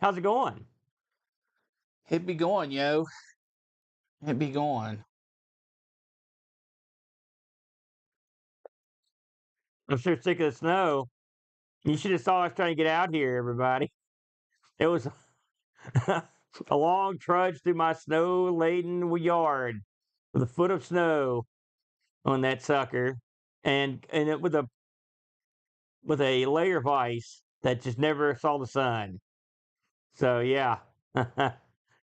How's it going? It be going, yo. It be going. I'm sure sick of the snow. You should have saw us trying to get out here, everybody. It was a long trudge through my snow-laden yard with a foot of snow on that sucker, and it with a layer of ice that just never saw the sun. So yeah,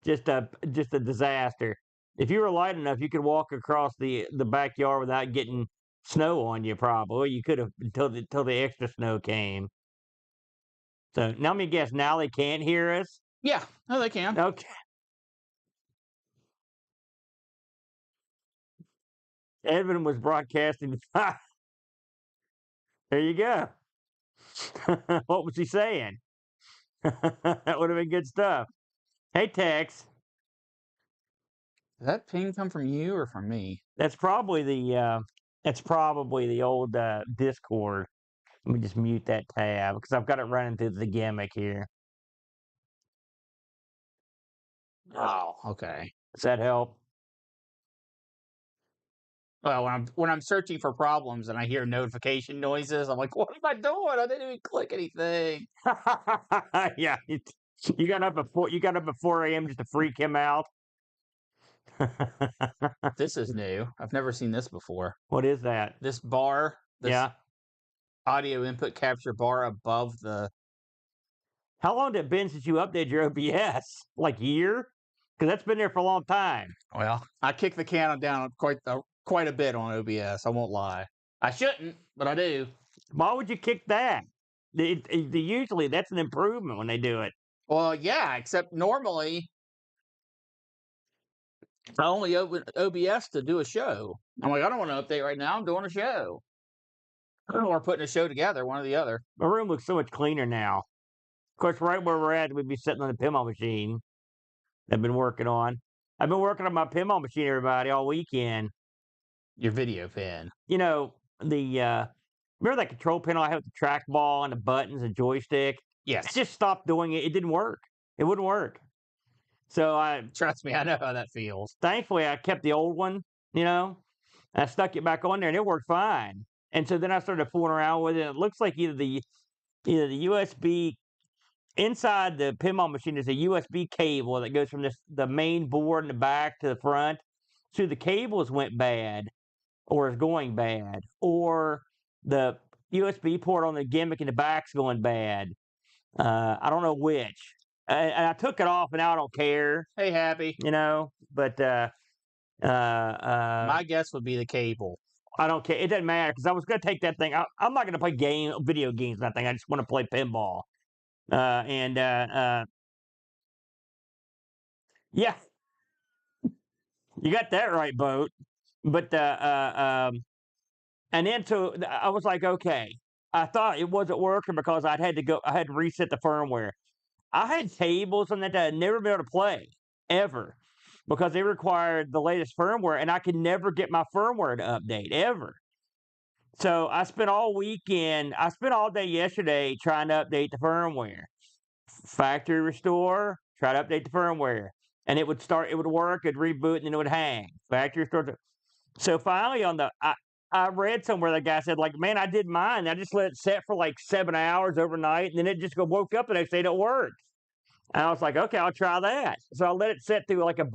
just a disaster. If you were light enough, you could walk across the backyard without getting snow on you. Probably you could have until the extra snow came. So now let me guess. Now they can't hear us. Yeah, no, they can. Okay, Edwin was broadcasting. There you go. What was he saying? That would have been good stuff. Hey, Tex. Does that ping come from you or from me? That's probably the old Discord. Let me just mute that tab because I've got it running through the gimmick here. Oh, okay. Does that help? Well, when I'm searching for problems and I hear notification noises, I'm like, what am I doing? I didn't even click anything. Yeah, you got up at 4 a.m. just to freak him out. This is new. I've never seen this before. What is that? This bar, this Yeah. audio input capture bar above the. How long did it been since you updated your OBS? Like a year? Because that's been there for a long time. Well, I kick the can down quite a bit on OBS. I won't lie. I shouldn't, but I do. Why would you kick that? Usually that's an improvement when they do it. Well, yeah, except normally I only open OBS to do a show. I'm like, I don't want to update right now. I'm doing a show. Or putting a show together, one or the other. My room looks so much cleaner now. Of course, right where we're at, we'd be sitting on the pinball machine I've been working on. I've been working on my pinball machine, everybody, all weekend. Your video pin. You know, remember that control panel I had with the trackball and the buttons and joystick? Yes. I just stopped doing it. It didn't work. It wouldn't work. So Trust me, I know how that feels. thankfully I kept the old one, I stuck it back on there and it worked fine. And so then I started fooling around with it. It looks like either the USB inside the pinball machine is a USB cable that goes from the main board in the back to the front. So the cables went bad or is going bad, or the USB port on the gimmick in the back's going bad. I don't know which. And I took it off, and now I don't care. Hey, Happy. But my guess would be the cable. I don't care. It doesn't matter because I was going to take that thing. I'm not going to play video games. That thing. I just want to play pinball. Yeah, you got that right, Boat. But and then so I was like, okay. I thought it wasn't working because I had to reset the firmware. I had tables on that I'd never been able to play ever because they required the latest firmware, and I could never get my firmware to update ever. So I spent all day yesterday trying to update the firmware. Factory restore, try to update the firmware. And it would work, it'd reboot, and then it would hang. Factory restore. So finally I read somewhere the guy said, like, man, I did mine. I just let it set for like 7 hours overnight, and then it just woke up the next day and it worked. And I was like, okay, I'll try that. So I let it set through like 2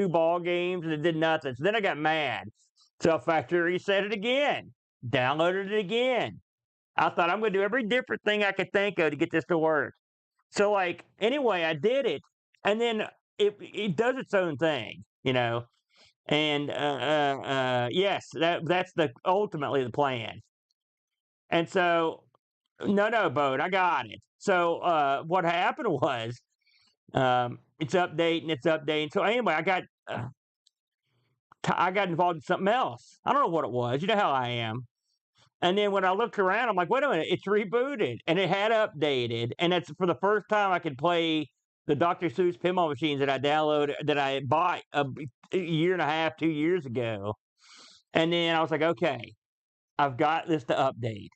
ball games, and it did nothing. So then I got mad. So I factory reset it again, downloaded it again. I thought I'm going to do every different thing I could think of to get this to work. So like, anyway, I did it, and then it does its own thing, And yes, that's ultimately the plan. And so, no, Boat, I got it. So what happened was, it's updating. So anyway, I got involved in something else. I don't know what it was. You know how I am. And then when I looked around, I'm like, wait a minute, it's rebooted, and it had updated, and it's for the first time I could play the Dr. Seuss pinball machines that I bought a year and a half, 2 years ago. And then I was like, okay, I've got this to update.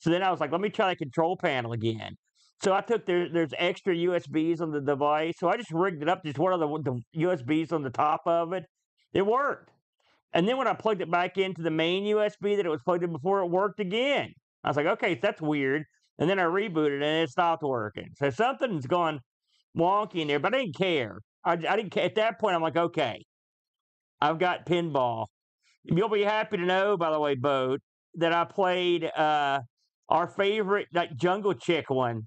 So then I was like, let me try the control panel again. So I took there's extra USBs on the device, so I just rigged it up, just one of the USBs on the top of it. It worked. And then when I plugged it back into the main USB that it was plugged in before, it worked again. I was like, okay, that's weird. And then I rebooted and it stopped working. So something's gone wonky in there, but I didn't care. I didn't care. At that point, I'm like, okay, I've got pinball. You'll be happy to know, by the way, Boat, that I played our favorite like Jungle Chick one.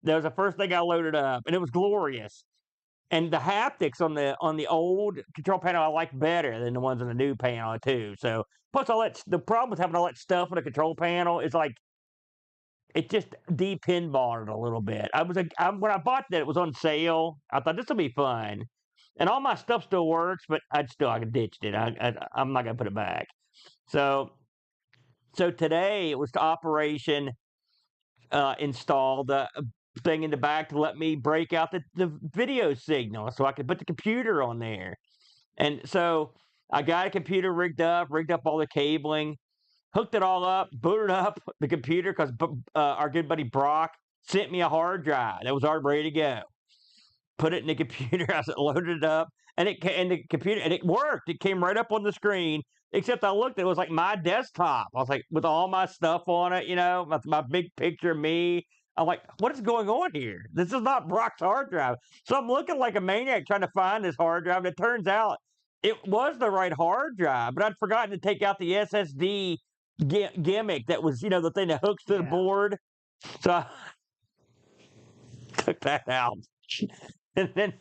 That was the first thing I loaded up, and it was glorious. And the haptics on the old control panel I like better than the ones on the new panel too. So plus the problem with having all that stuff on the control panel is like it just de-pinballed it a little bit. When I bought that, it was on sale. I thought this will be fun, and all my stuff still works, but I ditched it. I'm not gonna put it back. So today it was to Operation install the thing in the back to let me break out the video signal so I could put the computer on there. And so I got a computer rigged up all the cabling, hooked it all up, booted up the computer because our good buddy Brock sent me a hard drive that was already ready to go. Put it in the computer, I loaded it up, and it worked. It came right up on the screen, except I looked, it was like my desktop. I was like, with all my stuff on it, my big picture of me. I'm like, what is going on here? This is not Brock's hard drive. So I'm looking like a maniac trying to find this hard drive. And it turns out it was the right hard drive, but I'd forgotten to take out the SSD gimmick that was, the thing that hooks to the board. So I took that out. And then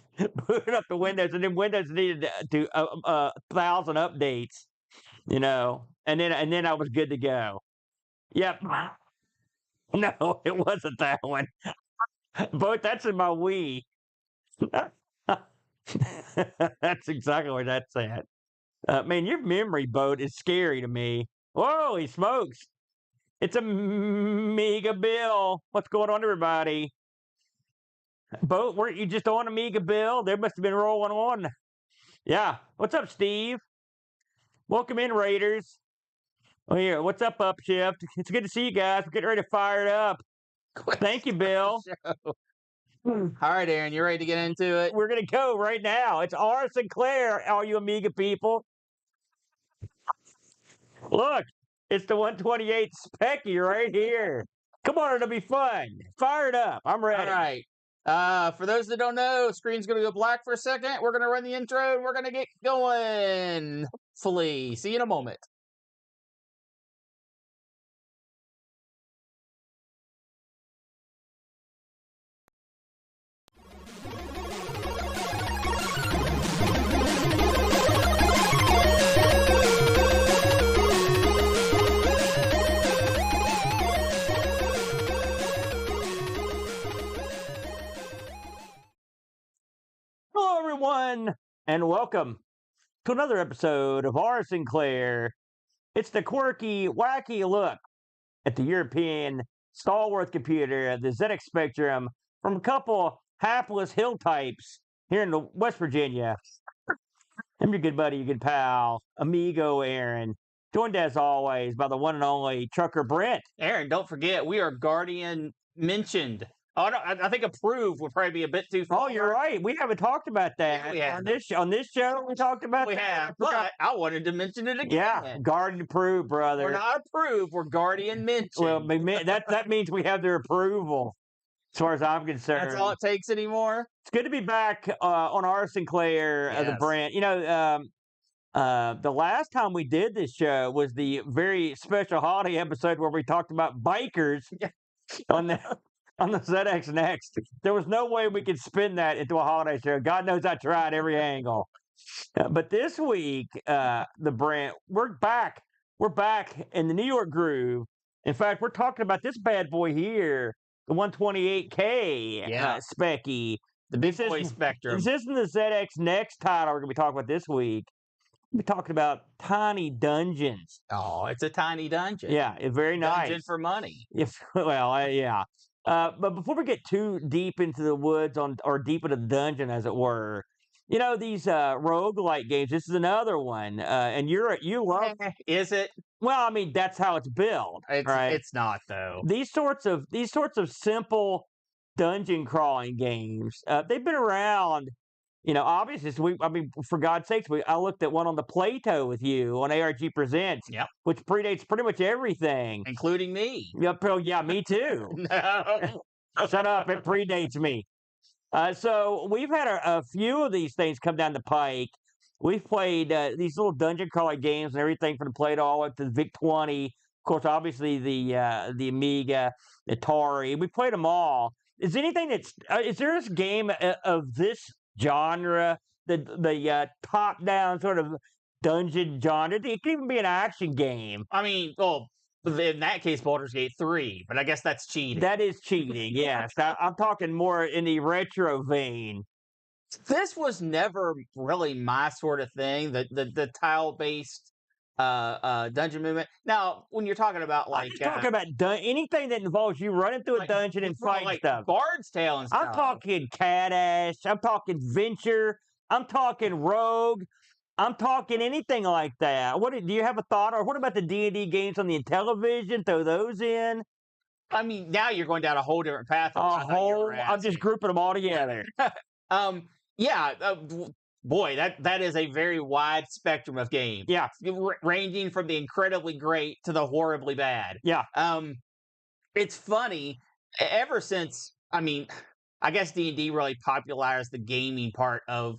booted up the Windows, and then Windows needed to 1,000 updates, and then I was good to go. Yep. No, it wasn't that one. Both that's in my Wii. That's exactly where that's at. Man, your memory, Boat, is scary to me. Whoa, he smokes. It's Amiga Bill. What's going on, everybody? Boat, weren't you just on Amiga Bill? They must have been rolling on. Yeah. What's up, Steve? Welcome in, Raiders. Oh, here. What's up, Upshift? It's good to see you guys. We're getting ready to fire it up. Thank you, Bill. All right, Aaron, you ready to get into it? We're going to go right now. It's Our Sinclair, all you Amiga people. Look, it's the 128 Specky right here. Come on, it'll be fun. Fire it up. I'm ready. All right. For those that don't know, screen's going to go black for a second. We're going to run the intro, and we're going to get going. Hopefully. See you in a moment. Hello, everyone, and welcome to another episode of Our Sinclair. It's the quirky, wacky look at the European stalwart computer, the ZX Spectrum, from a couple hapless hill types here in West Virginia. I'm your good buddy, your good pal, Amigo Aaron, joined as always by the one and only trucker Brent. Aaron, don't forget, we are Guardian mentioned. Oh, no, I think approved would probably be a bit too far. Oh, you're right. We haven't talked about that. Yeah, we have. On this show, we talked about we that. have, but I wanted to mention it again. Yeah, Guardian approved, brother. We're not approved. We're Guardian mentioned. Well, that means we have their approval, as far as I'm concerned. That's all it takes anymore. It's good to be back on Our Sinclair, the brand. The last time we did this show was the very special holiday episode where we talked about bikers on the ZX Next. There was no way we could spin that into a holiday show. God knows I tried every angle. But this week, the brand, we're back. We're back in the New York groove. In fact, we're talking about this bad boy here, the 128K Specky. The big boy Spectrum. This isn't the ZX Next title we're going to be talking about this week. We're talking about tiny dungeons. Oh, it's a tiny dungeon. Yeah, it's very nice. Dungeon for money. Yeah. But before we get too deep into the woods or deep into the dungeon, as it were, these roguelike games. This is another one, and you love. Is it? Well, I mean, that's how it's built, right? It's not though. These sorts of simple dungeon crawling games. They've been around. Obviously, for God's sakes, I looked at one on the Plato with you on ARG Presents, Yep. which predates pretty much everything. Including me. Yep. Oh, yeah, me too. No. Shut up. It predates me. So we've had a few of these things come down the pike. We've played these little dungeon crawler games and everything from the Plato all up to the VIC-20. Of course, obviously the Amiga, the Atari. We played them all. Is there this game of this genre, the top down sort of dungeon genre? It can even be an action game. I mean, well, in that case, Baldur's Gate 3, but I guess that's cheating. That is cheating. Yes, I'm talking more in the retro vein. This was never really my sort of thing. The tile based dungeon movement. Now, when you're talking about I'm like talking about anything that involves you running through a dungeon and fighting like stuff. Bard's Tale and stuff. I'm talking Cat Ash. I'm talking Venture. I'm talking Rogue. I'm talking anything like that. Do you have a thought, or what about the D&D games on the Intellivision? Throw those in. I mean, now you're going down a whole different path. I'm just grouping them all together. Yeah. Boy, that is a very wide spectrum of games. Yeah, ranging from the incredibly great to the horribly bad. Yeah. It's funny. Ever since, I mean, I guess D&D really popularized the gaming part of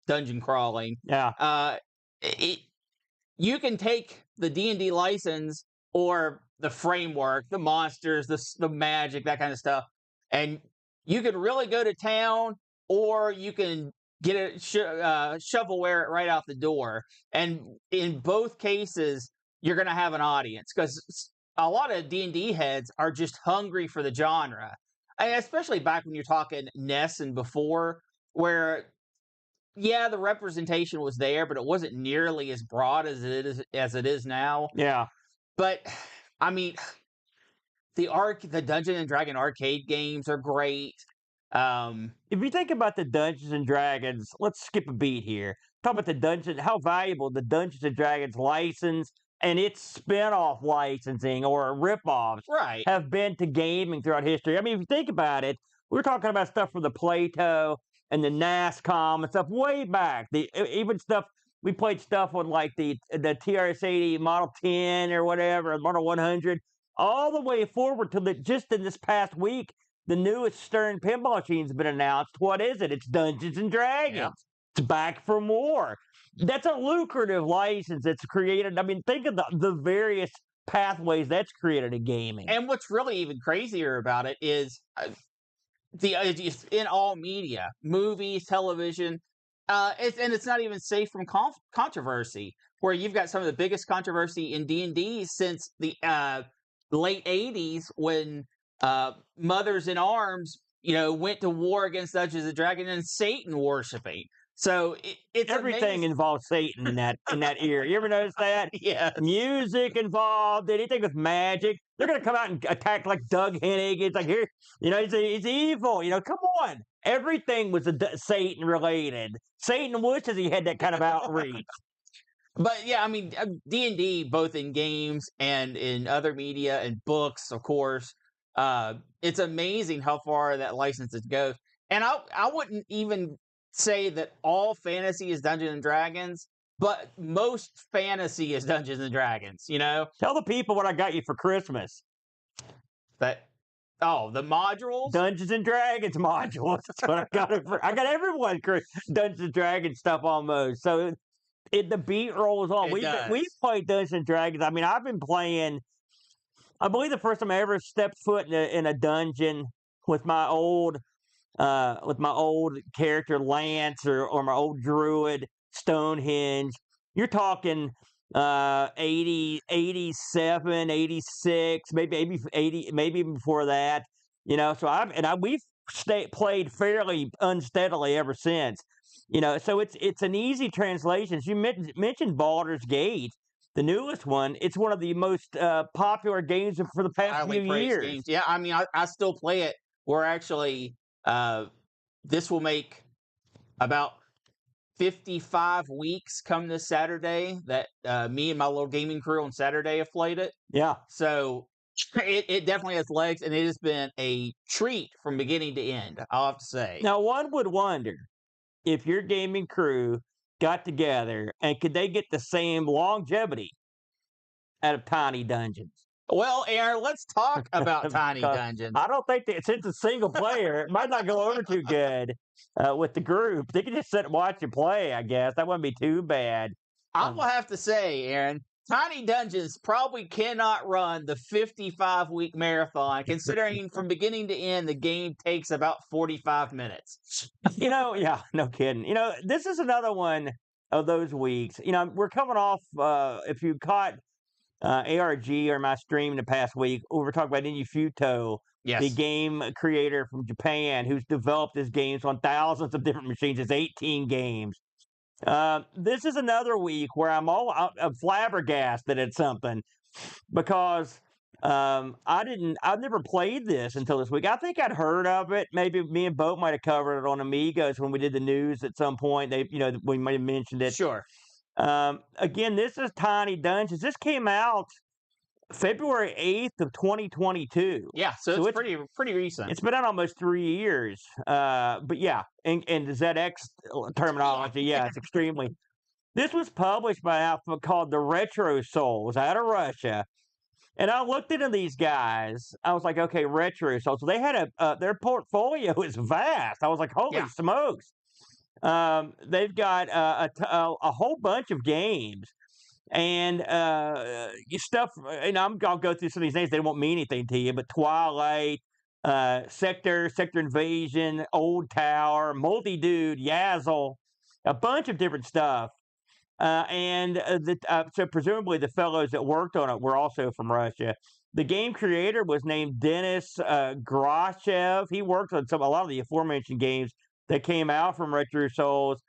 dungeon crawling. Yeah. You can take the D&D license or the framework, the monsters, the magic, that kind of stuff, and you can really go to town, or you can get it shovelware it right out the door. And in both cases, you're going to have an audience, because a lot of D&D heads are just hungry for the genre, and especially back when you're talking NES and before, where yeah, the representation was there, but it wasn't nearly as broad as it is now. Yeah. But I mean, the Dungeon and Dragon arcade games are great. If you think about the Dungeons and Dragons, let's skip a beat here. Talk about how valuable the Dungeons and Dragons license and its spin-off licensing or rip-offs Right. have been to gaming throughout history. I mean, if you think about it, we're talking about stuff from the Plato and the NASCOM and stuff way back. Even stuff we played stuff on like the TRS-80 Model 10 or whatever, Model 100, all the way forward to just in this past week, the newest Stern pinball machine's been announced. What is it? It's Dungeons and Dragons. Yeah. It's back for more. That's a lucrative license that's created. I mean, think of the various pathways that's created in gaming. And what's really even crazier about it is it's in all media, movies, television, it's not even safe from controversy. Where you've got some of the biggest controversy in D&D since the late '80s, when Mothers in Arms, went to war against Dungeons and Dragons and Satan worshiping. So it's everything amazing. Involves Satan in that era. You ever notice that? Yeah. Music involved, anything with magic. They're going to come out and attack like Doug Hennig. It's like, here, he's evil. Come on. Everything was Satan related. Satan wishes he had that kind of outreach. But yeah, I mean, D&D, both in games and in other media and books, of course, it's amazing how far that license goes. And I wouldn't even say that all fantasy is Dungeons and Dragons, but most fantasy is Dungeons and Dragons. Tell the people what I got you for Christmas. The modules, Dungeons and Dragons modules. That's what I got it for. I got everyone Dungeons and Dragons stuff almost. So the beat rolls on. We've played Dungeons and Dragons. I mean, I've been playing. I believe the first time I ever stepped foot in a dungeon with my old character Lance or my old druid Stonehenge. You're talking 80, 87, 86, maybe 80, maybe even before that. So we've played fairly unsteadily ever since. So it's an easy translation. As you mentioned Baldur's Gate, the newest one. It's one of the most popular games for the past few years. Games. Yeah, I mean, I still play it. We're actually this will make about 55 weeks come this Saturday that me and my little gaming crew on Saturday have played it. Yeah. So It definitely has legs, and it has been a treat from beginning to end. I'll have to say. Now, one would wonder if your gaming crew got together and could they get the same longevity out of Tiny Dungeons? Well, Aaron, let's talk about Tiny Because Dungeons. I don't think that since it's single player, it might not go over too good with the group. They can just sit and watch you play, I guess. That wouldn't be too bad. I'm gonna have to say, Aaron, Tiny Dungeons probably cannot run the 55-week marathon, considering from beginning to end the game takes about 45 minutes. Yeah, no kidding. This is another one of those weeks. We're coming off, if you caught ARG or my stream the past week, we were talking about Futo, the Yes. game creator from Japan who's developed his games on thousands of different machines. It's 18 games. This is another week where I'm flabbergasted at something because I've never played this until this week. I think I'd heard of it. Maybe me and Boat might have covered it on Amigos when we did the news at some point. We might have mentioned it. Sure. Again, this is Tiny Dungeons. This came out February 8th of 2022. Yeah, so it's pretty recent. It's been out almost 3 years. But yeah, in the ZX terminology, yeah, it's extremely. This was published by an outfit called the Retro Souls out of Russia. And I looked into these guys. I was like, okay, Retro Souls. So they had their portfolio is vast. I was like, holy smokes. They've got a whole bunch of games and stuff. And I'll go through some of these names. They won't mean anything to you, but Twilight, Sector Invasion, Old Tower, Multi Dude, Yazzle, a bunch of different stuff. So presumably the fellows that worked on it were also from Russia. The game creator was named Denis Grashev. He worked on a lot of the aforementioned games that came out from Retro Souls.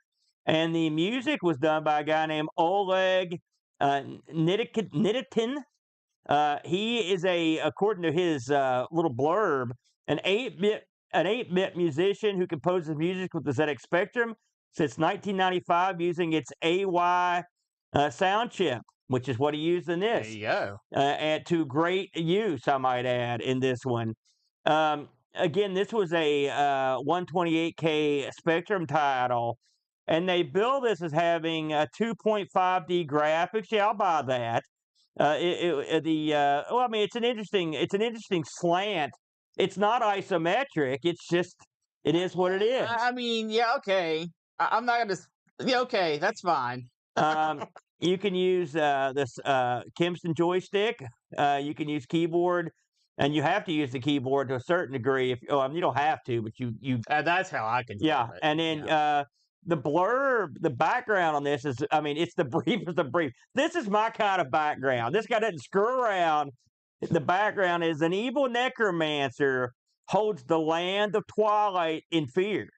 And the music was done by a guy named Oleg Nikitin. He is according to his little blurb, an 8-bit musician who composes music with the ZX Spectrum since 1995 using its AY sound chip, which is what he used in this. There you go. And to great use, I might add, in this one. Again, this was a 128K Spectrum title, and they bill this as having 2.5D graphics. Yeah, I'll buy that. It's an interesting slant. It's not isometric. It is what it is. I mean, yeah, okay. I'm not gonna. Yeah, okay, that's fine. You can use this Kingston joystick. You can use keyboard, and you have to use the keyboard to a certain degree. You don't have to, but you. That's how I can. Yeah, and then the blurb, the background on this is, it's the briefest of brief. This is my kind of background. This guy doesn't screw around. The background is an evil necromancer holds the land of Twilight in fear.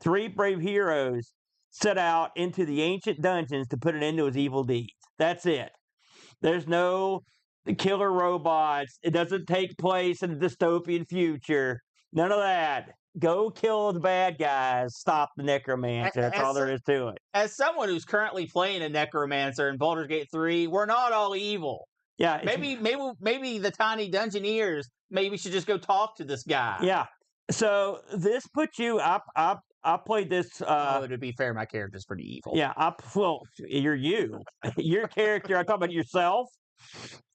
3 brave heroes set out into the ancient dungeons to put an end to his evil deeds. That's it. There's no killer robots. It doesn't take place in a dystopian future. None of that. Go kill the bad guys. Stop the necromancer. That's all there is to it. As someone who's currently playing a necromancer in Baldur's Gate 3, we're not all evil. Yeah. Maybe the Tiny Dungeoneers maybe should just go talk to this guy. Yeah. So this puts you up. I played this. To be fair, my character's pretty evil. Yeah, you're you. Your character. I'm talking about yourself.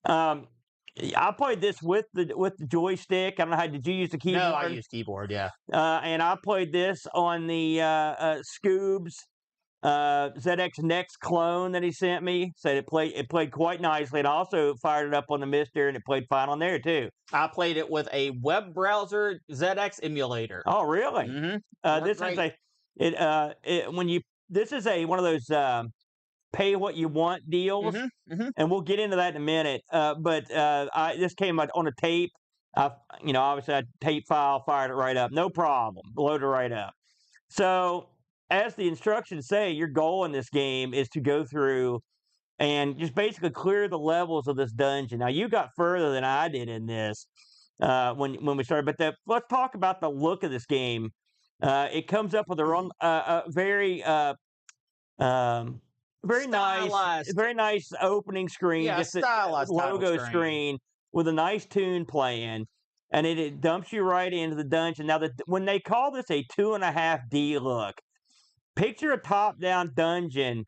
I played this with the joystick. I don't know how. Did you use the keyboard? No, I use keyboard. Yeah. And I played this on the Scoob's ZX Next clone that he sent me. Said it played quite nicely, and I also fired it up on the Mister, and it played fine on there too. I played it with a web browser ZX emulator. Oh, really? Mm-hmm. This is one of those pay what you want deals, and we'll get into that in a minute. But this came on a tape. Obviously, I tape file, fired it right up, no problem, loaded right up. So, as the instructions say, your goal in this game is to go through and just basically clear the levels of this dungeon. Now, you got further than I did in this when we started, but let's talk about the look of this game. It comes up with a very very stylized. nice opening screen, just a logo screen. with a nice tune playing, and it dumps you right into the dungeon. Now, when they call this a 2.5D look, picture a top-down dungeon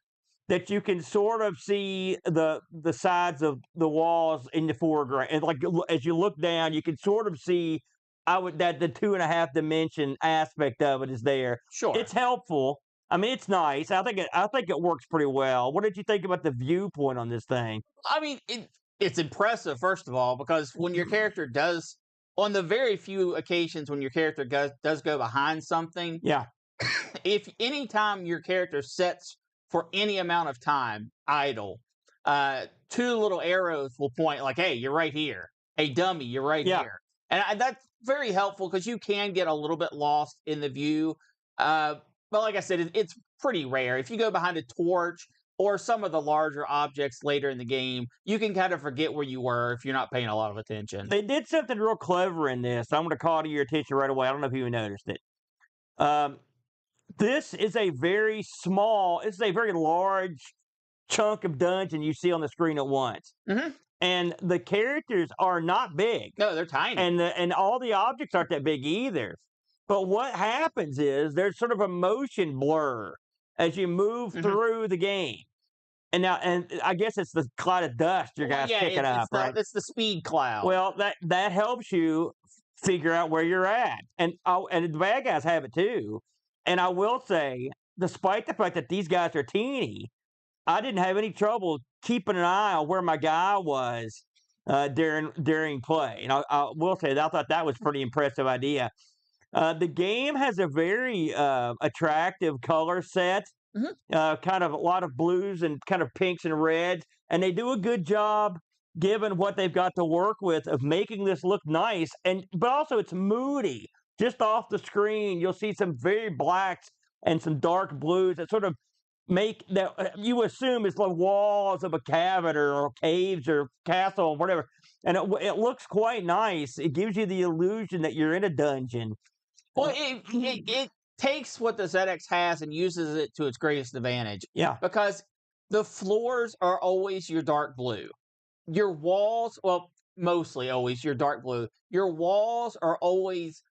that you can sort of see the sides of the walls in the foreground, and like as you look down, you can sort of see that the 2.5 dimension aspect of it is there. Sure. It's helpful. I mean, it's nice. I think it works pretty well. What did you think about the viewpoint on this thing? I mean, it's impressive, first of all, because when your character does, on the very few occasions when your character does go behind something, Yeah, if anytime your character sets for any amount of time idle, two little arrows will point like, "Hey, you're right here. Hey, dummy, you're right yeah. here," and that's very helpful because you can get a little bit lost in the view. But like I said, it's pretty rare. If you go behind a torch or some of the larger objects later in the game, you can kind of forget where you were if you're not paying a lot of attention. They did something real clever in this. I'm going to call to your attention right away. I don't know if you noticed it. Um, this is a very small. It's a very large chunk of dungeon you see on the screen at once, Hmm. and the characters are not big, No, they're tiny. and all the objects aren't that big either. But what happens is there's sort of a motion blur as you move Mhm. through the game. And I guess it's the cloud of dust your Well, guys yeah, kicking up, right? it's the speed cloud. Well, that helps you figure out where you're at, and the bad guys have it too. And I will say, despite the fact that these guys are teeny, I didn't have any trouble keeping an eye on where my guy was during play. And I will say that I thought that was a pretty impressive idea. The game has a very attractive color set, Mhm. kind of a lot of blues and kind of pinks and reds, and they do a good job given what they've got to work with of making this look nice. But also it's moody. Just off the screen, you'll see some very blacks and some dark blues that sort of make that you assume is the walls of a cavern or caves or castle or whatever, and it looks quite nice. It gives you the illusion that you're in a dungeon. Well, it takes what the ZX has and uses it to its greatest advantage Yeah, because the floors are always your dark blue. Your walls, well, mostly always your dark blue. Your walls are always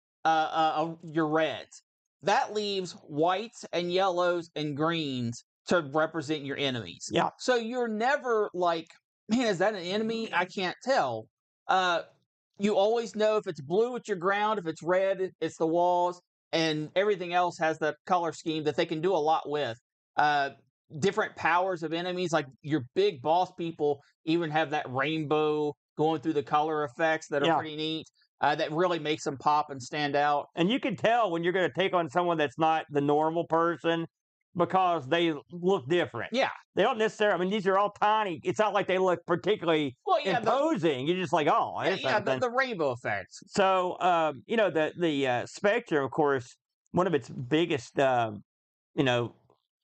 your reds. That leaves whites and yellows and greens to represent your enemies. yeah. So you're never like, man, is that an enemy? I can't tell. Uh, you always know if it's blue, it's your ground. If it's red, it's the walls, and everything else has that color scheme that they can do a lot with. Uh, Different powers of enemies, like your big boss people, even have that rainbow going through the color effects that are Yeah. pretty neat. That really makes them pop and stand out. And you can tell when you're going to take on someone that's not the normal person because they look different. Yeah. They don't necessarily. I mean, these are all tiny. It's not like they look particularly Well, yeah, imposing. You're just like, oh, there's something. the rainbow effects. So, the Spectre, of course, one of its biggest, you know,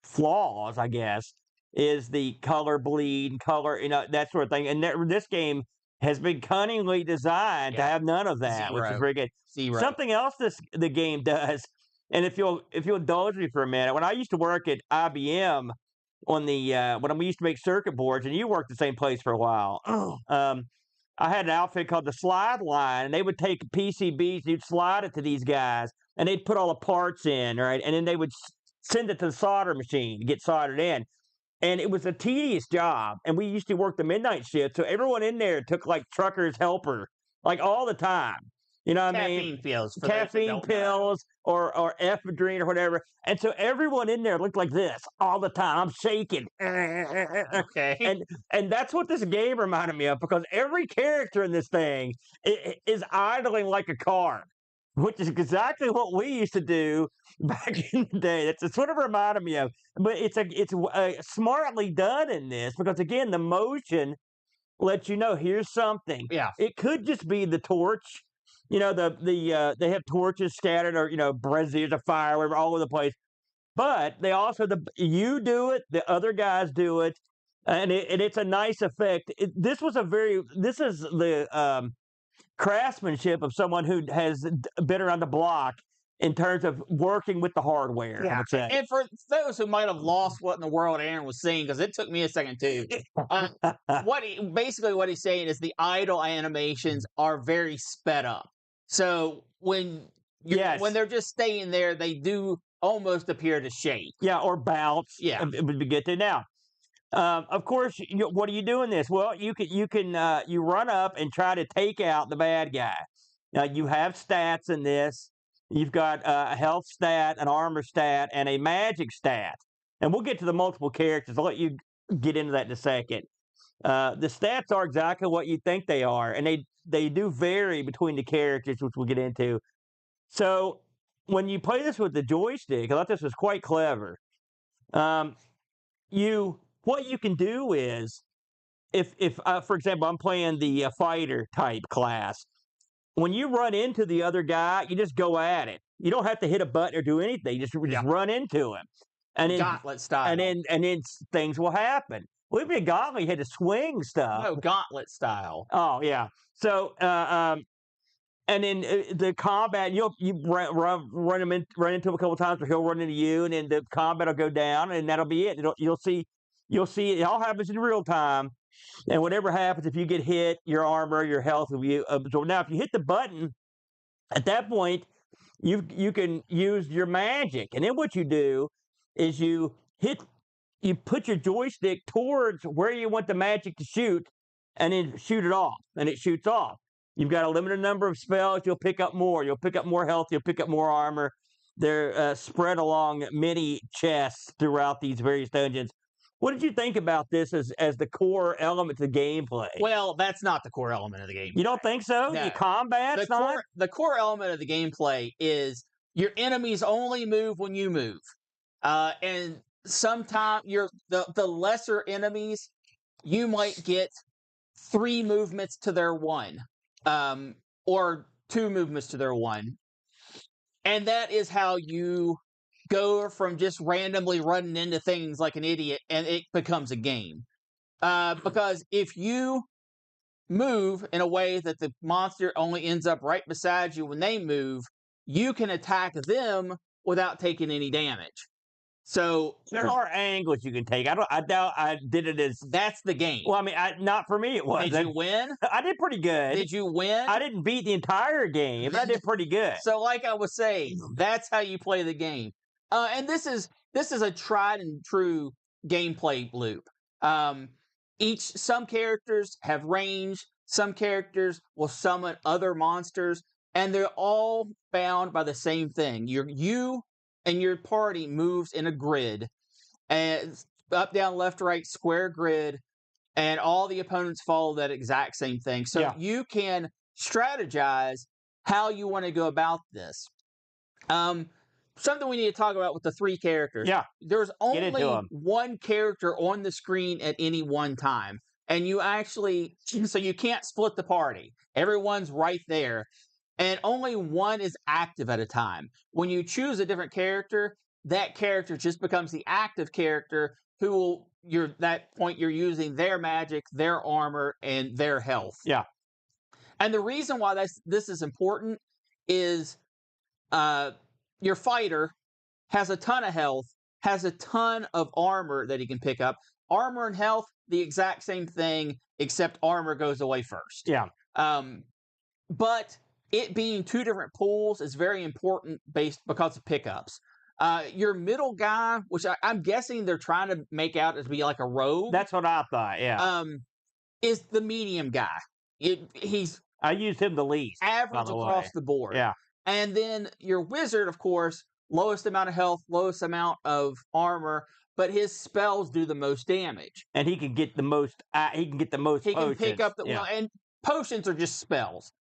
flaws, I guess, is the color bleed, color, that sort of thing. And this game has been cunningly designed to Yeah. have none of that, which is Zero. very good. Zero. Something else the game does, and if you'll indulge me for a minute, when I used to work at IBM on the when we used to make circuit boards, and you worked the same place for a while. I had an outfit called the Slide Line, and they would take PCBs, you'd slide it to these guys, and they'd put all the parts in, right, and then they would send it to the solder machine to get soldered in. And it was a tedious job, and we used to work the midnight shift, so everyone in there took like trucker's helper, like all the time. You know what I mean? Caffeine pills. For those that Caffeine don't know. pills or ephedrine or whatever. And so everyone in there looked like this all the time. I'm shaking. Okay. And that's what this game reminded me of, because every character in this thing is idling like a car, which is exactly what we used to do back in the day. That's what it reminded me of. But it's smartly done in this, because again, the motion lets you know here's something. Yeah. It could just be the torch. They have torches scattered, or braziers of fire, whatever, all over the place. But they also you do it, the other guys do it, and it's a nice effect. This is the craftsmanship of someone who has been around the block in terms of working with the hardware. I would say. And for those who might have lost what in the world Aaron was saying, because it took me a second too. Basically what he's saying is the idle animations are very sped up. So when they're just staying there, they do almost appear to shake. Yeah, or bounce. Yeah. It would be good to now. Of course, what do you do in this? Well, you run up and try to take out the bad guy. Now you have stats in this. You've got a health stat, an armor stat, and a magic stat. And we'll get to the multiple characters. I'll let you get into that in a second. The stats are exactly what you think they are, and they do vary between the characters, which we'll get into. So when you play this with the joystick, I thought this was quite clever. What you can do is, if for example, I'm playing the fighter type class. When you run into the other guy, you just go at it. You don't have to hit a button or do anything. You just run into him, and then Gauntlet style, and then things will happen. Well, even Gauntlet, you had to swing stuff. No, Gauntlet style. Oh yeah. So and then the combat, you run into him a couple of times, or he'll run into you, and then the combat will go down, and that'll be it. You'll see it all happens in real time. And whatever happens, if you get hit, your armor, your health will be absorbed. Now, if you hit the button, at that point, you can use your magic. And then what you do is you put your joystick towards where you want the magic to shoot, and then shoot it off, and it shoots off. You've got a limited number of spells. You'll pick up more. You'll pick up more health. You'll pick up more armor. They're spread along many chests throughout these various dungeons. What did you think about this as the core element of the gameplay? Well, that's not the core element of the game. You don't think so? No. The combat's not? The core element of the gameplay is your enemies only move when you move. And sometimes the lesser enemies, you might get 3 movements to their 1. Or 2 movements to their 1. And that is how you go from just randomly running into things like an idiot, and it becomes a game. Because if you move in a way that the monster only ends up right beside you when they move, you can attack them without taking any damage. So there are angles you can take. I doubt I did it as. That's the game. Well, I mean, not for me. It was. Did you win? I did pretty good. Did you win? I didn't beat the entire game, but I did pretty good. So, like I was saying, that's how you play the game. And this is a tried and true gameplay loop. Some characters have range. Some characters will summon other monsters, and they're all bound by the same thing. You and your party moves in a grid, and up, down, left, right, square grid, and all the opponents follow that exact same thing. So you can strategize how you want to go about this. Something we need to talk about with the 3 characters. Yeah. There's only one character on the screen at any one time. And so you can't split the party. Everyone's right there. And only one is active at a time. When you choose a different character, that character just becomes the active character that point you're using their magic, their armor, and their health. Yeah. And the reason why this is important is your fighter has a ton of health, has a ton of armor that he can pick up. Armor and health, the exact same thing, except armor goes away first. Yeah. But it being 2 different pools is very important because of pickups. Your middle guy, which I'm guessing they're trying to make out as be like a rogue. That's what I thought, yeah. Is the medium guy. I used him the least. Average across the board. Yeah. And then your wizard, of course, lowest amount of health, lowest amount of armor, but his spells do the most damage. And he can get the most. He can can pick up and potions are just spells.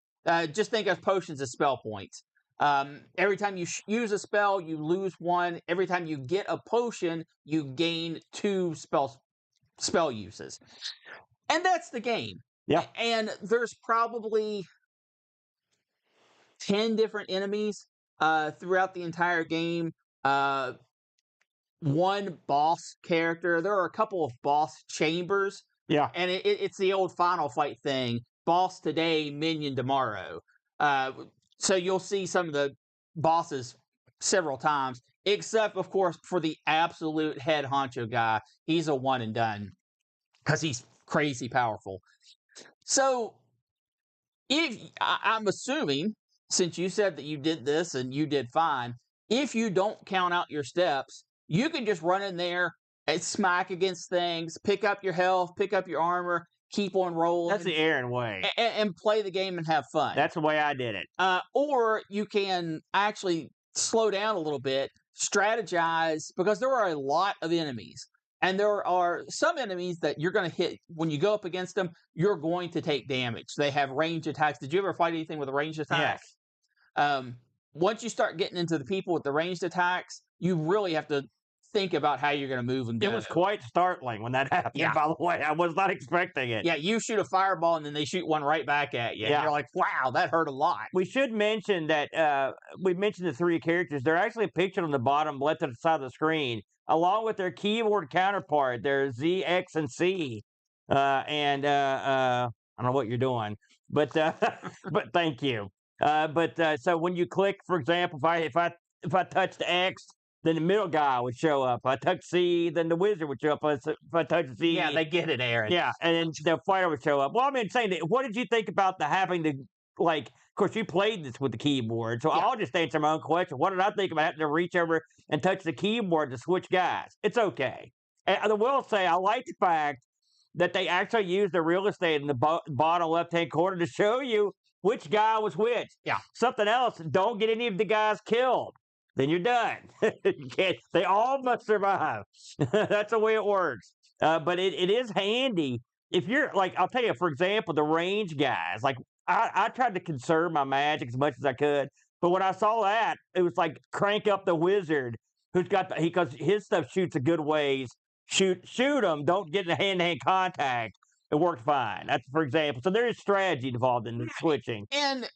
Just think of potions as spell points. Every time you use a spell, you lose 1. Every time you get a potion, you gain 2 spell uses. And that's the game. Yeah. And there's probably 10 different enemies throughout the entire game. 1 boss character. There are a couple of boss chambers. Yeah. And it's the old Final Fight thing. Boss today, minion tomorrow. So you'll see some of the bosses several times, except, of course, for the absolute head honcho guy. He's a one and done because he's crazy powerful. So, I'm assuming, since you said that you did this and you did fine, if you don't count out your steps, you can just run in there and smack against things, pick up your health, pick up your armor, keep on rolling. That's the Aaron way. And play the game and have fun. That's the way I did it. Or you can actually slow down a little bit, strategize, because there are a lot of enemies. And there are some enemies that you're going to hit. When you go up against them, you're going to take damage. They have range attacks. Did you ever fight anything with a ranged attack? Yes. Once you start getting into the people with the ranged attacks, you really have to think about how you're going to move and go. It was quite startling when that happened, by the way. I was not expecting it. Yeah, you shoot a fireball and then they shoot one right back at you. Yeah. And you're like, wow, that hurt a lot. We should mention that we mentioned the 3 characters. They're actually pictured on the bottom left side of the screen, along with their keyboard counterpart, their Z, X, and C. I don't know what you're doing, but but thank you. So when you click, for example, if I touched X, then the middle guy would show up. If I touch C, then the wizard would show up. If I touch Z, yeah, they get it, Aaron. Yeah, and then the fighter would show up. Well, I mean, saying that, what did you think about the having to, like, of course, you played this with the keyboard, so I'll just answer my own question. What did I think about having to reach over and touch the keyboard to switch guys? It's okay. And I will say, I like the fact that they actually used the real estate in the bottom left-hand corner to show you which guy was which. Yeah. Something else, don't get any of the guys killed. Then you're done. They all must survive. That's the way it works. But it is handy. If you're, like, I'll tell you, for example, the range guys, like, I tried to conserve my magic as much as I could. But when I saw that, it was like crank up the wizard who's got because his stuff shoots a good ways. Shoot them. Don't get in hand-to-hand contact. It worked fine. That's for example. So there is strategy involved in the switching. And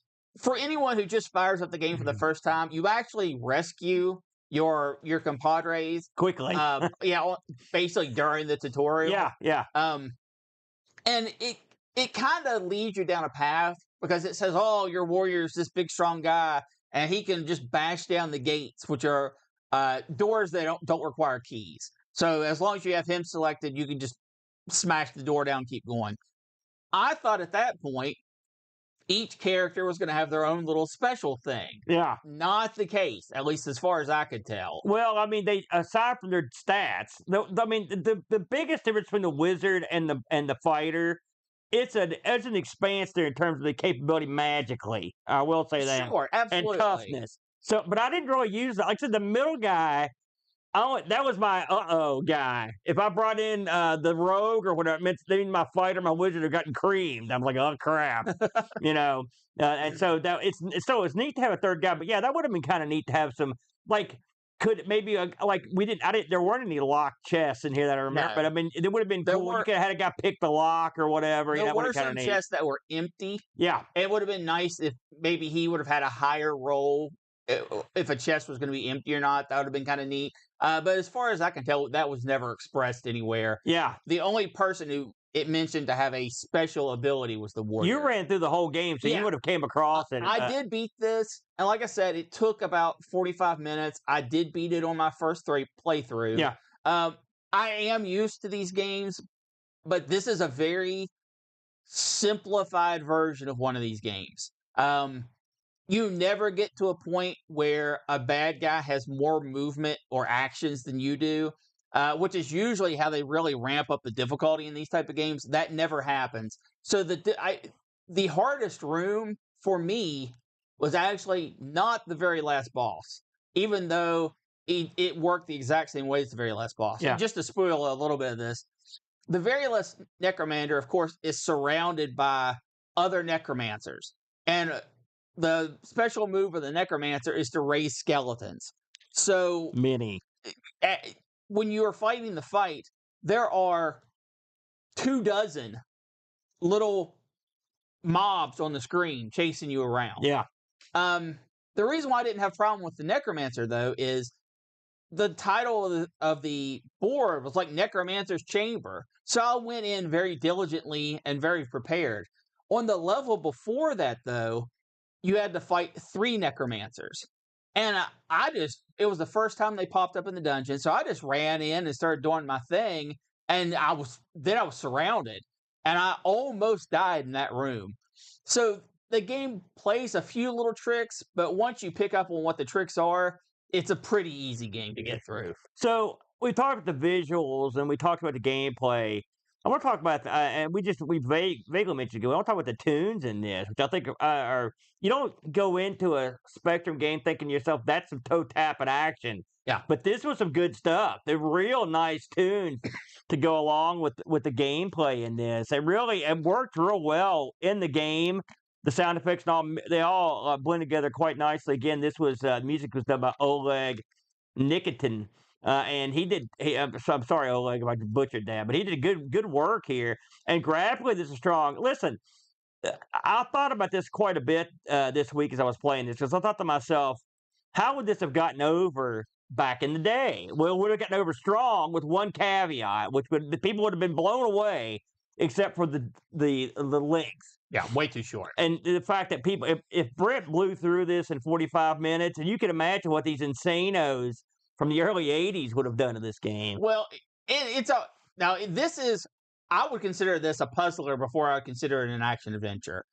for anyone who just fires up the game for the first time, you actually rescue your compadres quickly. Basically during the tutorial. Yeah. And it kind of leads you down a path because it says, "Oh, your warrior's this big strong guy, and he can just bash down the gates, which are doors that don't require keys. So as long as you have him selected, you can just smash the door down and keep going." I thought at that point, each character was going to have their own little special thing. Yeah. Not the case, at least as far as I could tell. Well, I mean, they aside from their stats, the biggest difference between the wizard and the fighter, it's an expanse there in terms of the capability magically. I will say that. Sure, absolutely. And toughness. So, but I didn't really use that. Like I said, the middle guy, that was my guy. If I brought in the rogue or whatever, it meant my fighter, my wizard have gotten creamed. I'm like, oh crap, and so it's neat to have a third guy. But yeah, that would have been kind of neat to have some there weren't any locked chests in here that I remember. No. But I mean, it would have been cool. You could have had a guy pick the lock or whatever. There were some chests that were empty. Yeah, it would have been nice if maybe he would have had a higher roll. If a chest was going to be empty or not, that would have been kind of neat. But as far as I can tell, that was never expressed anywhere. Yeah. The only person who it mentioned to have a special ability was the warrior. You ran through the whole game, so you would have came across it. I did beat this, and like I said, it took about 45 minutes. I did beat it on my first 3 playthrough. Yeah. I am used to these games, but this is a very simplified version of one of these games. You never get to a point where a bad guy has more movement or actions than you do, which is usually how they really ramp up the difficulty in these type of games. That never happens. So the hardest room for me was actually not the very last boss, even though it worked the exact same way as the very last boss. Yeah. And just to spoil a little bit of this, the very last necromancer, of course, is surrounded by other necromancers. And the special move of the necromancer is to raise skeletons. So many. When you are fighting the fight, there are 24 little mobs on the screen chasing you around. Yeah. The reason why I didn't have a problem with the necromancer, though, is the title of the board was like Necromancer's Chamber. So I went in very diligently and very prepared. On the level before that, though, you had to fight 3 necromancers. And it was the first time they popped up in the dungeon, so I just ran in and started doing my thing, and I was surrounded, and I almost died in that room. So the game plays a few little tricks, but once you pick up on what the tricks are, it's a pretty easy game to get through. So we talked about the visuals and we talked about the gameplay. I want to talk about, and we vaguely mentioned it. We want to talk about the tunes in this, which I think are you don't go into a Spectrum game thinking to yourself that's some toe tapping action. Yeah. But this was some good stuff. They're real nice tunes to go along with the gameplay in this. It worked real well in the game. The sound effects and all they all blend together quite nicely. Again, this was music was done by Oleg Nikitin. And he did. I'm sorry, Oleg, if I butchered that, but he did good work here. And graphically, this is strong. Listen, I thought about this quite a bit this week as I was playing this because I thought to myself, how would this have gotten over back in the day? Well, it would have gotten over strong with one caveat, which would the people would have been blown away, except for the links. Yeah, way too short. And the fact that people, if Brent blew through this in 45 minutes, and you can imagine what these insanos from the early 80s would have done to this game. Well, this is, I would consider this a puzzler before I would consider it an action adventure.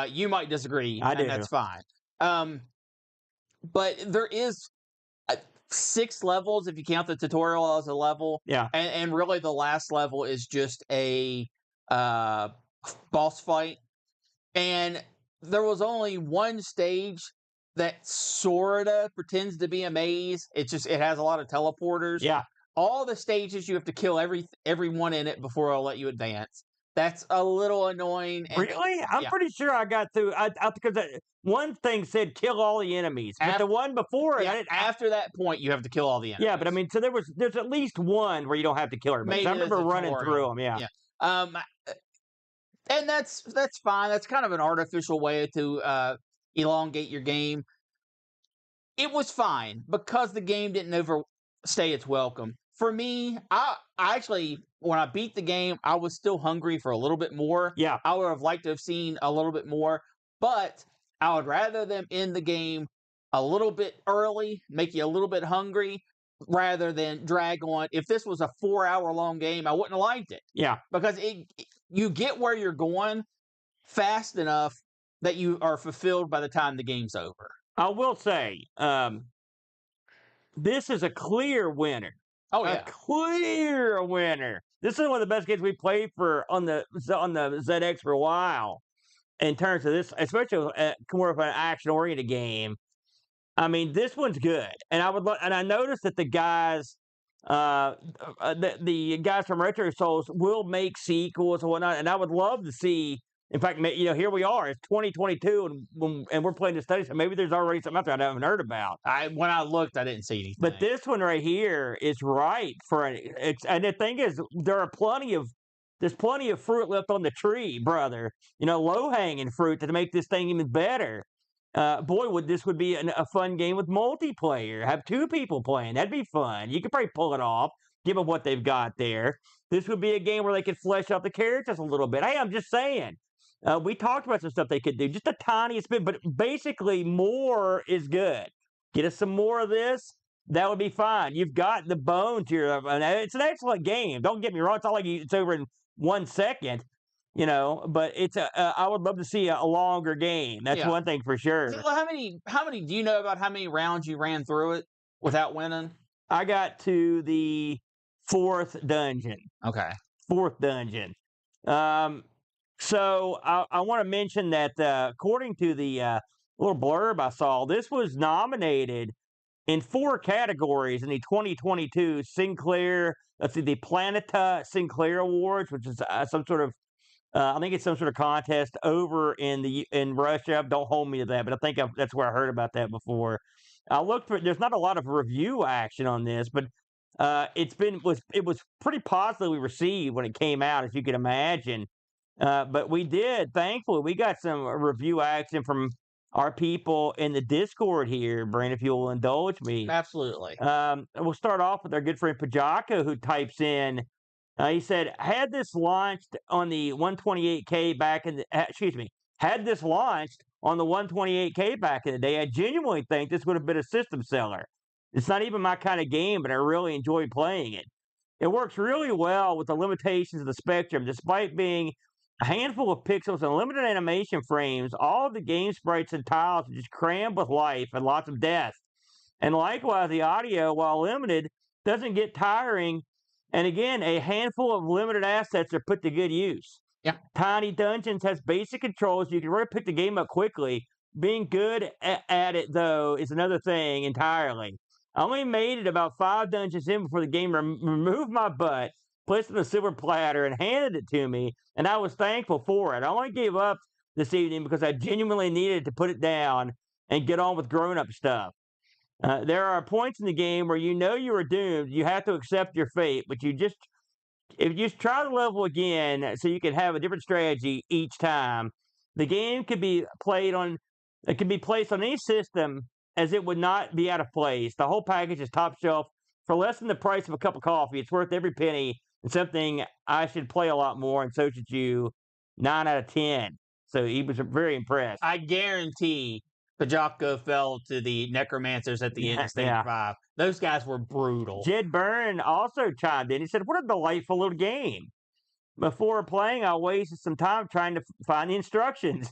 You might disagree, I do. and that's fine. But there is 6 levels if you count the tutorial as a level. Yeah. And really the last level is just a boss fight. And there was only one stage that sorta pretends to be a maze. It has a lot of teleporters. Yeah. All the stages you have to kill everyone in it before I'll let you advance. That's a little annoying. Really? I'm pretty sure I got through. Because one thing said kill all the enemies, but the one before it, after that point, you have to kill all the enemies. Yeah, but I mean, so there's at least one where you don't have to kill everybody. I remember running through them. Yeah. And that's fine. That's kind of an artificial way to elongate your game. It was fine because the game didn't overstay its welcome. For me, I actually, when I beat the game, I was still hungry for a little bit more. Yeah. I would have liked to have seen a little bit more, but I would rather them end the game a little bit early, make you a little bit hungry, rather than drag on. If this was a 4-hour-long game, I wouldn't have liked it. Yeah. Because you get where you're going fast enough that you are fulfilled by the time the game's over. I will say, this is a clear winner. Oh, yeah. A clear winner. This is one of the best games we played on the ZX for a while. In terms of this, especially more of an action-oriented game. I mean, this one's good, and I noticed that the guys, the guys from Retro Souls will make sequels and whatnot, and I would love to see. In fact, here we are. It's 2022, and we're playing the study, so maybe there's already something out there I haven't heard about. When I looked, I didn't see anything. But this one right here is right and the thing is, there's plenty of fruit left on the tree, brother. Low-hanging fruit to make this thing even better. Boy, this would be a fun game with multiplayer. Have 2 people playing. That'd be fun. You could probably pull it off, given what they've got there. This would be a game where they could flesh out the characters a little bit. Hey, I'm just saying. We talked about some stuff they could do, just the tiniest bit, but basically more is good. Get us some more of this. That would be fine. You've got the bones here. It's an excellent game. Don't get me wrong. It's not like it's over in 1 second. But I would love to see a longer game. That's one thing for sure. Well, how many do you know about how many rounds you ran through it without winning? I got to the 4th dungeon. Okay. 4th dungeon. So I want to mention that according to the little blurb I saw, this was nominated in 4 categories in the 2022 Sinclair, the Planeta Sinclair Awards, which is some sort of I think it's some sort of contest over in Russia. Don't hold me to that, but I think that's where I heard about that before. I looked for. There's not a lot of review action on this, but it was pretty positively received when it came out, as you can imagine. But thankfully, we got some review action from our people in the Discord here, Brent, if you'll indulge me. Absolutely. We'll start off with our good friend Pajaka, who types in. He said, had this launched on the 128K had this launched on the 128K back in the day. I genuinely think this would have been a system seller. It's not even my kind of game, but I really enjoy playing it. It works really well with the limitations of the Spectrum. Despite being a handful of pixels and limited animation frames, all of the game sprites and tiles are just crammed with life and lots of death. And likewise, the audio, while limited, doesn't get tiring. And again, a handful of limited assets are put to good use. Yeah. Tiny Dungeons has basic controls. You can really pick the game up quickly. Being good at it, though, is another thing entirely. I only made it about 5 dungeons in before the game removed my butt, placed it on a silver platter, and handed it to me, and I was thankful for it. I only gave up this evening because I genuinely needed to put it down and get on with grown-up stuff. There are points in the game where you know you are doomed. You have to accept your fate, but if you just try the level again so you can have a different strategy each time, the game can be it can be placed on any system as it would not be out of place. The whole package is top shelf for less than the price of a cup of coffee. It's worth every penny and something I should play a lot more, and so should you. 9 out of 10. So he was very impressed. I guarantee Pajako fell to the Necromancers at the end of Stage Yeah. 5. Those guys were brutal. Jed Byrne also chimed in. He said, "What a delightful little game. Before playing, I wasted some time trying to find the instructions."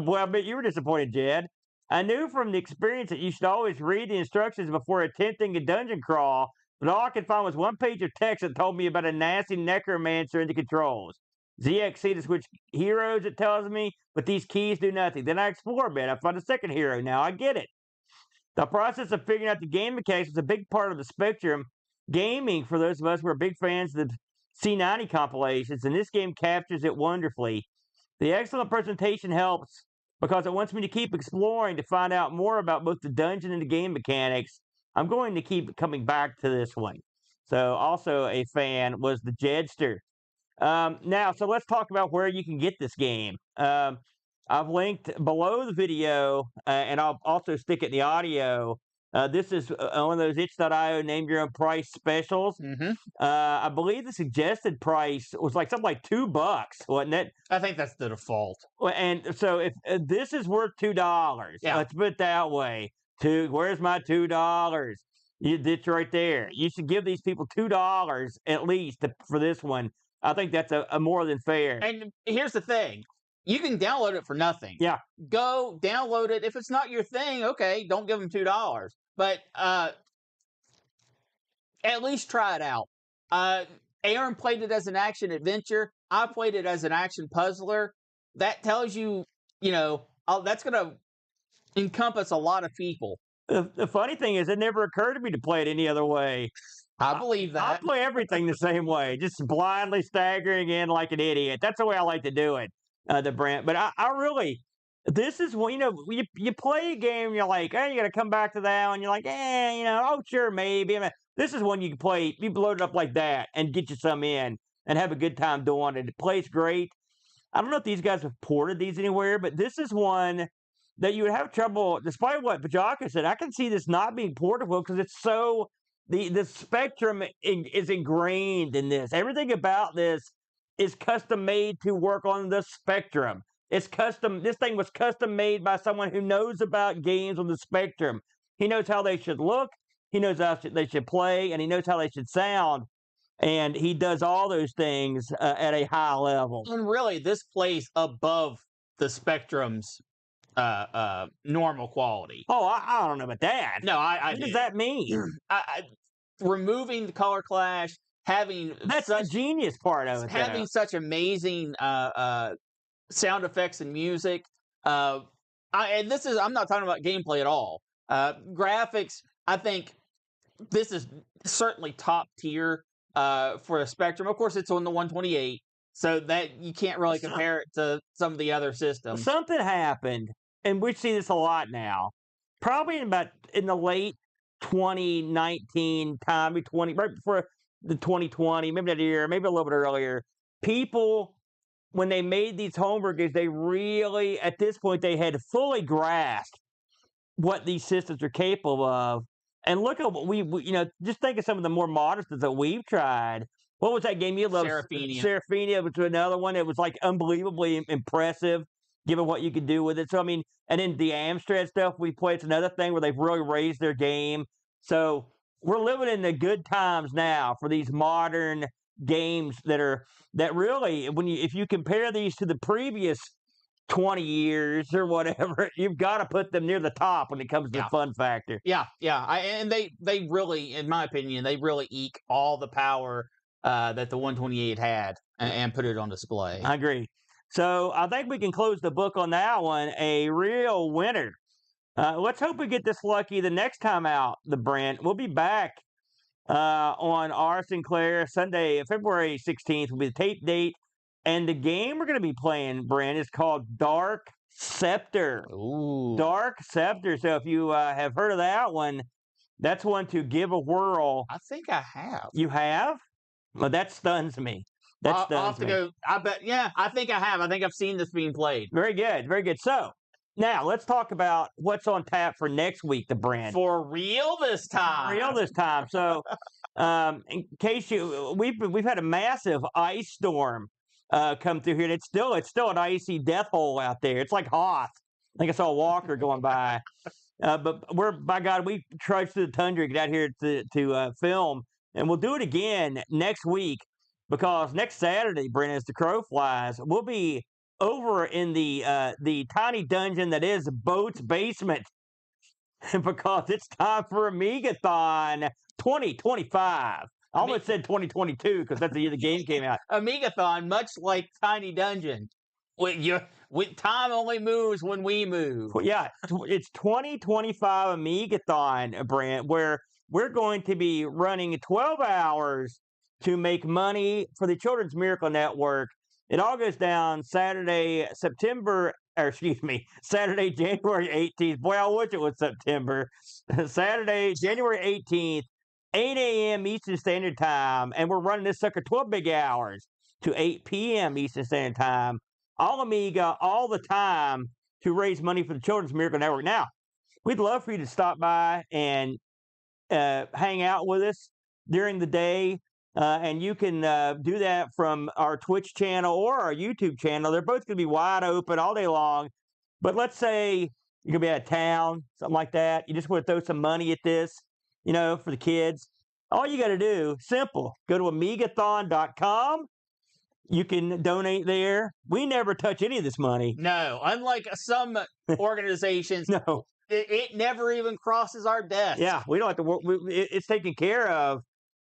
Boy, I bet you were disappointed, Jed. I knew from the experience that you should always read the instructions before attempting a dungeon crawl, but all I could find was one page of text that told me about a nasty necromancer and the controls. ZXC to switch heroes, it tells me, but these keys do nothing. Then I explore a bit. I find a second hero. Now I get it. The process of figuring out the game mechanics is a big part of the Spectrum. Gaming, for those of us who are big fans of the C90 compilations, and this game captures it wonderfully. The excellent presentation helps because it wants me to keep exploring to find out more about both the dungeon and the game mechanics. I'm going to keep coming back to this one. So also a fan was the Jedster. Now, so let's talk about where you can get this game. I've linked below the video, and I'll also stick it in the audio. This is one of those itch.io name your own price specials. Mm-hmm. I believe the suggested price was something like $2, wasn't it? I think that's the default. Well, and so if this is worth $2, Yeah. let's put it that way. Where's my $2? It's right there. You should give these people $2 at least for this one. I think that's a more than fair. And here's the thing. You can download it for nothing. Yeah. Go download it. If it's not your thing, okay, don't give them $2. But at least try it out. Aaron played it as an action adventure. I played it as an action puzzler. That tells you, that's going to encompass a lot of people. The funny thing is, it never occurred to me to play it any other way. I believe that. I play everything the same way, just blindly staggering in like an idiot. That's the way I like to do it, the Brent. But I really, this is when, you play a game, and you're like, you got to come back to that one. You're like, oh, sure, maybe. I mean, this is when you can play, you load it up like that and get you some in and have a good time doing it. It plays great. I don't know if these guys have ported these anywhere, but this is one that you would have trouble, despite what Bajaka said. I can see this not being portable because it's so. The Spectrum is ingrained in this. Everything about this is custom made to work on the Spectrum. It's custom. This thing was custom made by someone who knows about games on the Spectrum. He knows how they should look. He knows how they should play, and he knows how they should sound. And he does all those things at a high level. And really, this plays above the Spectrum's normal quality. Oh, I don't know about that. No, what does that mean? Removing the color clash, having that's the genius part of it. Having such amazing sound effects and music. I'm not talking about gameplay at all. Graphics, I think this is certainly top tier for the Spectrum. Of course, it's on the 128, so that you can't really compare it to some of the other systems. Something happened, and we see this a lot now. Probably in the late 2019 time, right before the 2020, maybe that year, maybe a little bit earlier. People, when they made these homebrew games, they really, at this point, they had fully grasped what these systems are capable of. And look at what we just think of some of the more modern stuff that we've tried. What was that game you loved? Seraphenia. Seraphenia was another one. It was unbelievably impressive. given what you could do with it. So, I mean, and then the Amstrad stuff we play, it's another thing where they've really raised their game. So we're living in the good times now for these modern games that really, if you compare these to the previous 20 years or whatever, you've got to put them near the top when it comes to the fun factor. Yeah. And they really, in my opinion, they really eke all the power that the 128 had and put it on display. I agree. So I think we can close the book on that one. A real winner. Let's hope we get this lucky the next time out, the Brent. We'll be back on Our Sinclair Sunday, February 16th will be the tape date. And the game we're going to be playing, Brent, is called Dark Scepter. Ooh. Dark Scepter. So if you have heard of that one, that's one to give a whirl. I think I have. You have? Well, that stuns me. I'll have to go. I bet. Yeah, I think I have. I think I've seen this being played. Very good. Very good. So now let's talk about what's on tap for next week, the Brent. For real this time. For real this time. So in case we've had a massive ice storm come through here, and it's still an icy death hole out there. It's like Hoth. I think I saw a walker going by. But by God, we trudged through the tundra to get out here to film, and we'll do it again next week because next Saturday, Brent, as the crow flies, we'll be over in the tiny dungeon that is Boat's basement because it's time for Amigathon 2025. I almost said 2022 because that's the year the game came out. Amigathon, much like Tiny Dungeon. With time only moves when we move. Well, yeah, it's 2025 Amigathon, Brent, where we're going to be running 12 hours to make money for the Children's Miracle Network. It all goes down Saturday, January 18th. Boy, I wish it was September. Saturday, January 18th, 8 a.m. Eastern Standard Time. And we're running this sucker 12 big hours to 8 p.m. Eastern Standard Time. All Amiga, all the time to raise money for the Children's Miracle Network. Now, we'd love for you to stop by and hang out with us during the day. And you can do that from our Twitch channel or our YouTube channel. They're both going to be wide open all day long. But let's say you're going to be out of town, something like that. You just want to throw some money at this, for the kids. All you got to do, simple, go to amigathon.com. You can donate there. We never touch any of this money. No, unlike some organizations. No. It never even crosses our desk. Yeah, we don't have to work. It's taken care of.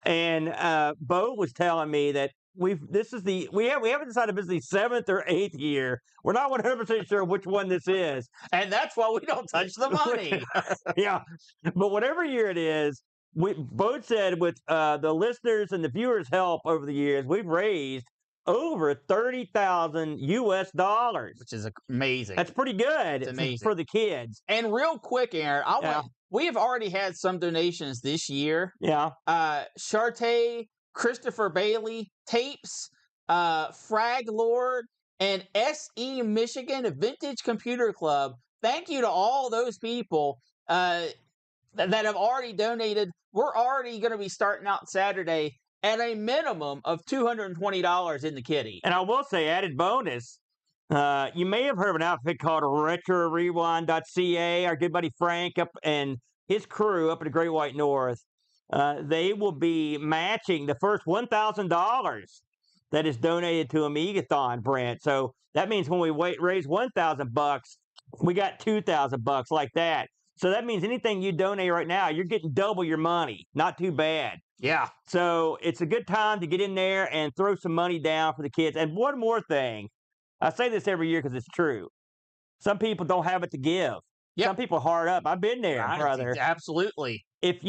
And Bo was telling me that we haven't decided if it's the 7th or 8th year. We're not 100% sure which one this is. And that's why we don't touch the money. Yeah. But whatever year it is, Bo said with the listeners and the viewers' help over the years, we've raised over $30,000 US, which is amazing. That's pretty good. It's amazing for the kids. And real quick, Aaron, we have already had some donations this year. Yeah. Shartay, Christopher Bailey, Tapes, Frag Lord, and SE Michigan Vintage Computer Club. Thank you to all those people that have already donated. We're already going to be starting out Saturday at a minimum of $220 in the kitty. And I will say, added bonus, you may have heard of an outfit called RetroRewind.ca. Our good buddy Frank up and his crew up in the Great White North. They will be matching the first $1,000 that is donated to Amigathon, Brent. So that means when we raise $1,000, we got $2,000 like that. So that means anything you donate right now, you're getting double your money. Not too bad. Yeah. So it's a good time to get in there and throw some money down for the kids. And one more thing. I say this every year because it's true. Some people don't have it to give. Yep. Some people are hard up. I've been there, brother. Absolutely. If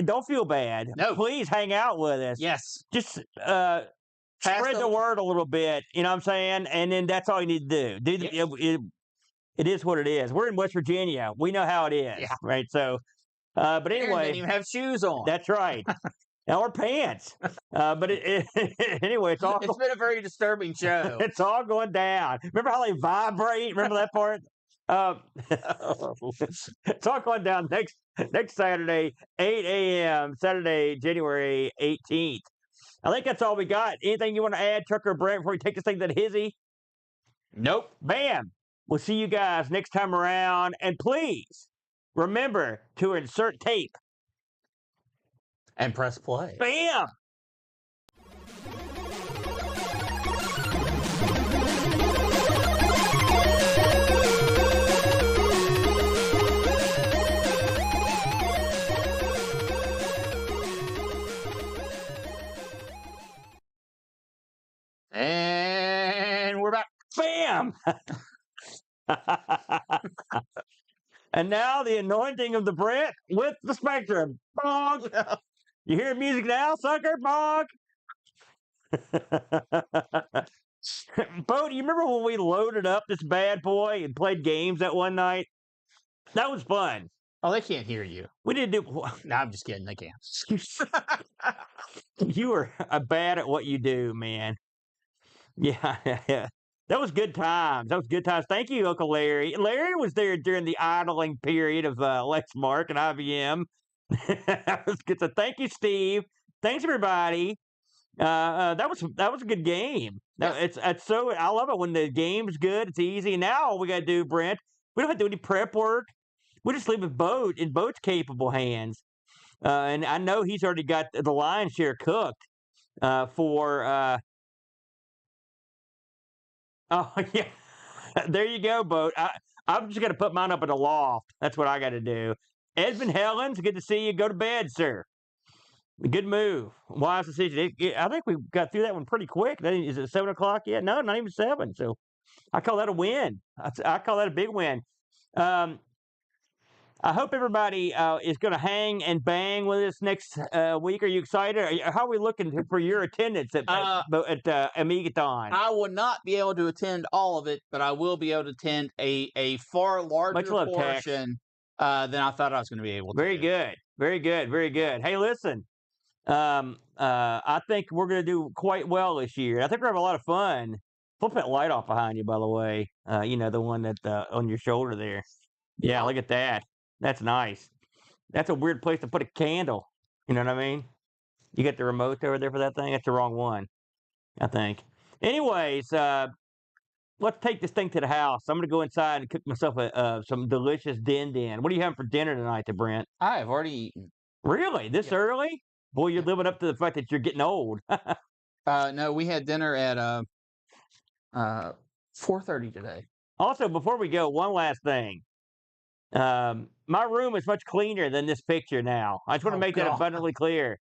don't feel bad, please hang out with us. Yes. Just spread the word a little bit. You know what I'm saying? And then that's all you need to do. It is what it is. We're in West Virginia. We know how it is. Yeah. Right. So, but anyway. Aaron didn't even have shoes on. That's right. Or pants. But anyway, it's been a very disturbing show. It's all going down. Remember how they vibrate? Remember that part? It's all going down next Saturday, 8 a.m., Saturday, January 18th. I think that's all we got. Anything you want to add, Chuck or Brent, before we take this thing to the hizzy? Nope. Bam. We'll see you guys next time around. And please remember to insert tape. And press play. Bam! And we're back. Bam! And now the anointing of the Brent with the Spectrum. Bonk! You hear music now, sucker? Bonk! Bo, do you remember when we loaded up this bad boy and played games that one night? That was fun. Oh, they can't hear you. We didn't do. No, I'm just kidding. They can't. You were bad at what you do, man. Yeah, yeah. That was good times. That was good times. Thank you, Uncle Larry. Larry was there during the idling period of Lexmark and IBM. That was good. So thank you, Steve. Thanks, everybody. That was a good game. It's so I love it when the game's good. It's easy. Now all we got to do, Brent, we don't have to do any prep work. We just leave it in Boat's capable hands. And I know he's already got the lion's share cooked for. Oh yeah, there you go, Boat. I'm just gonna put mine up in the loft. That's what I got to do. Edmund Helens, good to see you. Go to bed, sir. Good move. Wise decision. I think we got through that one pretty quick. Is it 7 o'clock yet? No, not even 7. So I call that a win. I call that a big win. I hope everybody is going to hang and bang with us next week. Are you excited? How are we looking for your attendance at Amigathon? I will not be able to attend all of it, but I will be able to attend a far larger portion than I thought I was going to be able to. Very good. Very good. Very good. Hey, listen. I think we're going to do quite well this year. I think we're having a lot of fun. Flip that light off behind you, by the way. The one that on your shoulder there. Yeah, look at that. That's nice. That's a weird place to put a candle. You know what I mean? You got the remote over there for that thing? That's the wrong one, I think. Anyways, let's take this thing to the house. I'm going to go inside and cook myself some delicious din. What are you having for dinner tonight, Brent? I have already eaten. Really? This early? Boy, you're living up to the fact that you're getting old. No, we had dinner at 4:30 today. Also, before we go, one last thing. My room is much cleaner than this picture now. I just want to make that abundantly clear.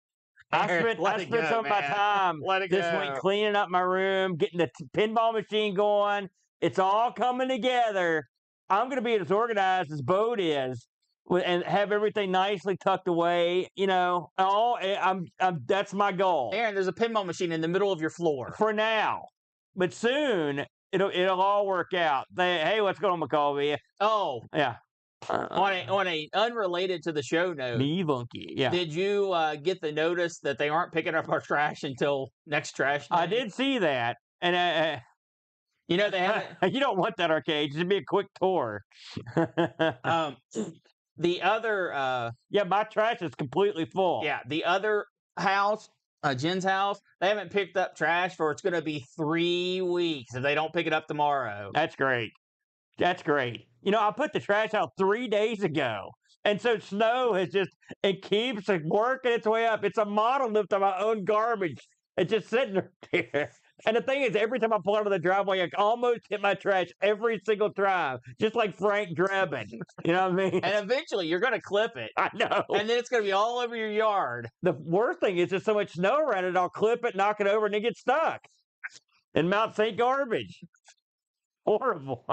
I spent some of my time this week cleaning up my room, getting the pinball machine going. It's all coming together. I'm going to be as organized as Boat is, and have everything nicely tucked away. That's my goal. Aaron, there's a pinball machine in the middle of your floor for now, but soon it'll all work out. Hey, what's going on, McCulvey? Oh, yeah. On a unrelated to the show note, me funky. Yeah. Did you get the notice that they aren't picking up our trash until next trash day? I did see that, and they haven't. You don't want that, Arcade. It'd be a quick tour. The other, my trash is completely full. Yeah, the other house, Jen's house, they haven't picked up trash for it's going to be 3 weeks if they don't pick it up tomorrow. That's great. That's great. I put the trash out 3 days ago. And so snow it keeps working its way up. It's a monolith of my own garbage. It's just sitting there. And the thing is, every time I pull out of the driveway, I almost hit my trash every single drive, just like Frank Drebin. You know what I mean? And eventually, you're going to clip it. I know. And then it's going to be all over your yard. The worst thing is there's so much snow around it, I'll clip it, knock it over, and it gets stuck in Mount St. Garbage. Horrible.